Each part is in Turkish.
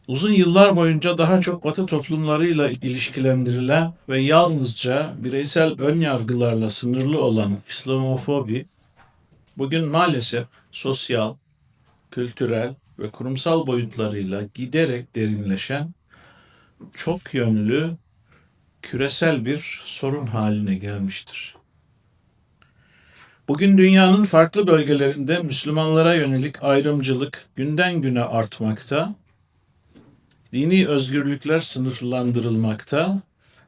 Uzun yıllar boyunca daha çok Batı toplumlarıyla ilişkilendirilen ve yalnızca bireysel önyargılarla sınırlı olan İslamofobi, bugün maalesef sosyal, kültürel ve kurumsal boyutlarıyla giderek derinleşen, çok yönlü, küresel bir sorun haline gelmiştir. Bugün dünyanın farklı bölgelerinde Müslümanlara yönelik ayrımcılık günden güne artmakta, dini özgürlükler sınırlandırılmakta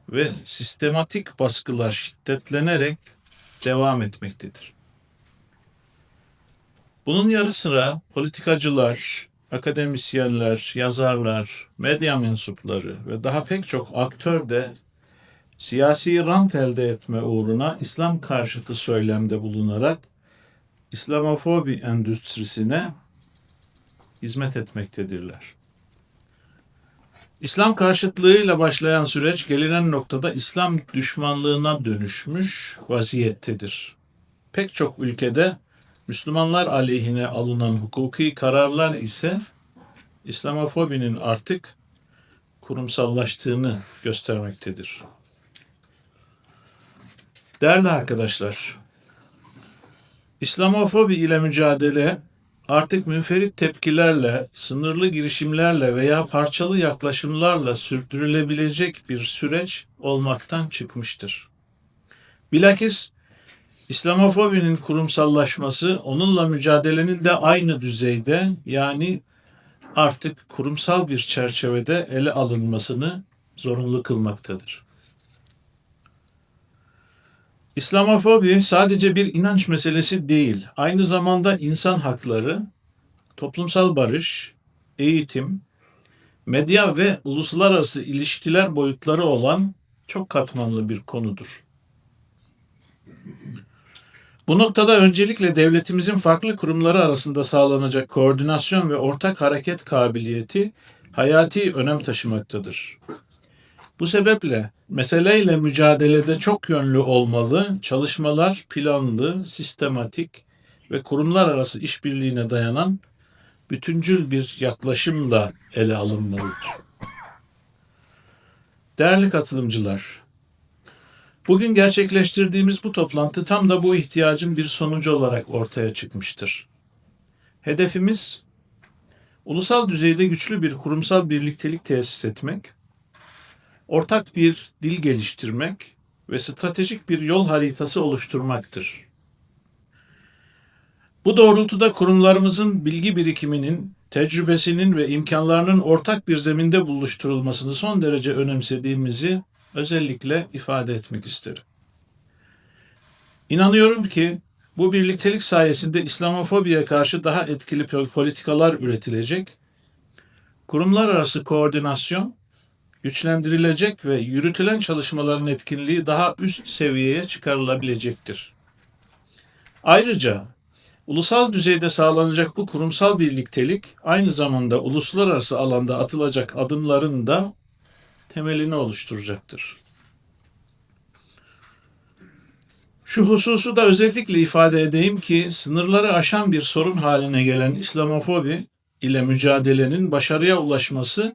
ve sistematik baskılar şiddetlenerek devam etmektedir. Bunun yanı sıra politikacılar, akademisyenler, yazarlar, medya mensupları ve daha pek çok aktör de siyasi rant elde etme uğruna İslam karşıtı söylemde bulunarak İslamofobi endüstrisine hizmet etmektedirler. İslam karşıtlığıyla başlayan süreç gelinen noktada İslam düşmanlığına dönüşmüş vaziyettedir. Pek çok ülkede Müslümanlar aleyhine alınan hukuki kararlar ise İslamofobinin artık kurumsallaştığını göstermektedir. Değerli arkadaşlar, İslamofobi ile mücadele artık münferit tepkilerle, sınırlı girişimlerle veya parçalı yaklaşımlarla sürdürülebilecek bir süreç olmaktan çıkmıştır. Bilakis İslamofobinin kurumsallaşması onunla mücadelenin de aynı düzeyde, yani artık kurumsal bir çerçevede ele alınmasını zorunlu kılmaktadır. İslamofobi sadece bir inanç meselesi değil, aynı zamanda insan hakları, toplumsal barış, eğitim, medya ve uluslararası ilişkiler boyutları olan çok katmanlı bir konudur. Bu noktada öncelikle devletimizin farklı kurumları arasında sağlanacak koordinasyon ve ortak hareket kabiliyeti hayati önem taşımaktadır. Bu sebeple meseleyle mücadelede çok yönlü olmalı, çalışmalar planlı, sistematik ve kurumlar arası işbirliğine dayanan bütüncül bir yaklaşımla ele alınmalıdır. Değerli katılımcılar, bugün gerçekleştirdiğimiz bu toplantı tam da bu ihtiyacın bir sonucu olarak ortaya çıkmıştır. Hedefimiz, ulusal düzeyde güçlü bir kurumsal birliktelik tesis etmek, ortak bir dil geliştirmek ve stratejik bir yol haritası oluşturmaktır. Bu doğrultuda kurumlarımızın bilgi birikiminin, tecrübesinin ve imkanlarının ortak bir zeminde buluşturulmasını son derece önemsediğimizi özellikle ifade etmek isterim. İnanıyorum ki bu birliktelik sayesinde İslamofobiye karşı daha etkili politikalar üretilecek, kurumlar arası koordinasyon güçlendirilecek ve yürütülen çalışmaların etkinliği daha üst seviyeye çıkarılabilecektir. Ayrıca ulusal düzeyde sağlanacak bu kurumsal birliktelik aynı zamanda uluslararası alanda atılacak adımların da temelini oluşturacaktır. Şu hususu da özellikle ifade edeyim ki sınırları aşan bir sorun haline gelen İslamofobi ile mücadelenin başarıya ulaşması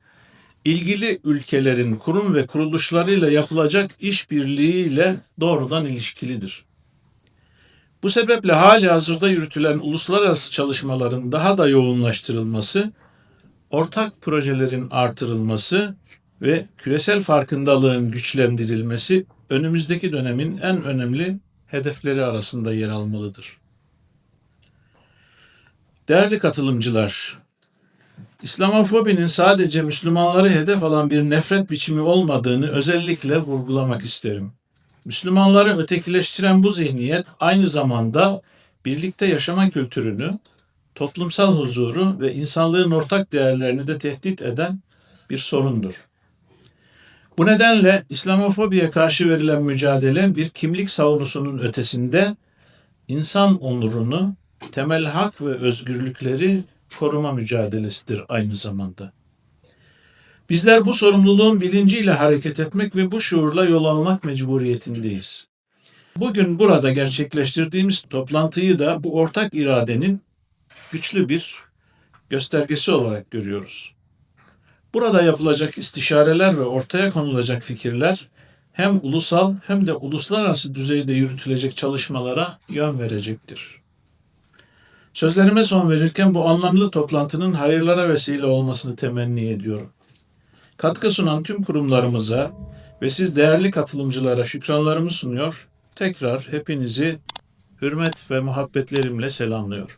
ilgili ülkelerin kurum ve kuruluşlarıyla yapılacak işbirliğiyle doğrudan ilişkilidir. Bu sebeple halihazırda yürütülen uluslararası çalışmaların daha da yoğunlaştırılması, ortak projelerin artırılması ve küresel farkındalığın güçlendirilmesi önümüzdeki dönemin en önemli hedefleri arasında yer almalıdır. Değerli katılımcılar, İslamofobinin sadece Müslümanları hedef alan bir nefret biçimi olmadığını özellikle vurgulamak isterim. Müslümanları ötekileştiren bu zihniyet aynı zamanda birlikte yaşama kültürünü, toplumsal huzuru ve insanlığın ortak değerlerini de tehdit eden bir sorundur. Bu nedenle İslamofobiye karşı verilen mücadele bir kimlik savunusunun ötesinde insan onurunu, temel hak ve özgürlükleri koruma mücadelesidir aynı zamanda. Bizler bu sorumluluğun bilinciyle hareket etmek ve bu şuurla yol almak mecburiyetindeyiz. Bugün burada gerçekleştirdiğimiz toplantıyı da bu ortak iradenin güçlü bir göstergesi olarak görüyoruz. Burada yapılacak istişareler ve ortaya konulacak fikirler hem ulusal hem de uluslararası düzeyde yürütülecek çalışmalara yön verecektir. Sözlerime son verirken bu anlamlı toplantının hayırlara vesile olmasını temenni ediyorum. Katkı sunan tüm kurumlarımıza ve siz değerli katılımcılara şükranlarımı sunuyor. Tekrar hepinizi hürmet ve muhabbetlerimle selamlıyorum.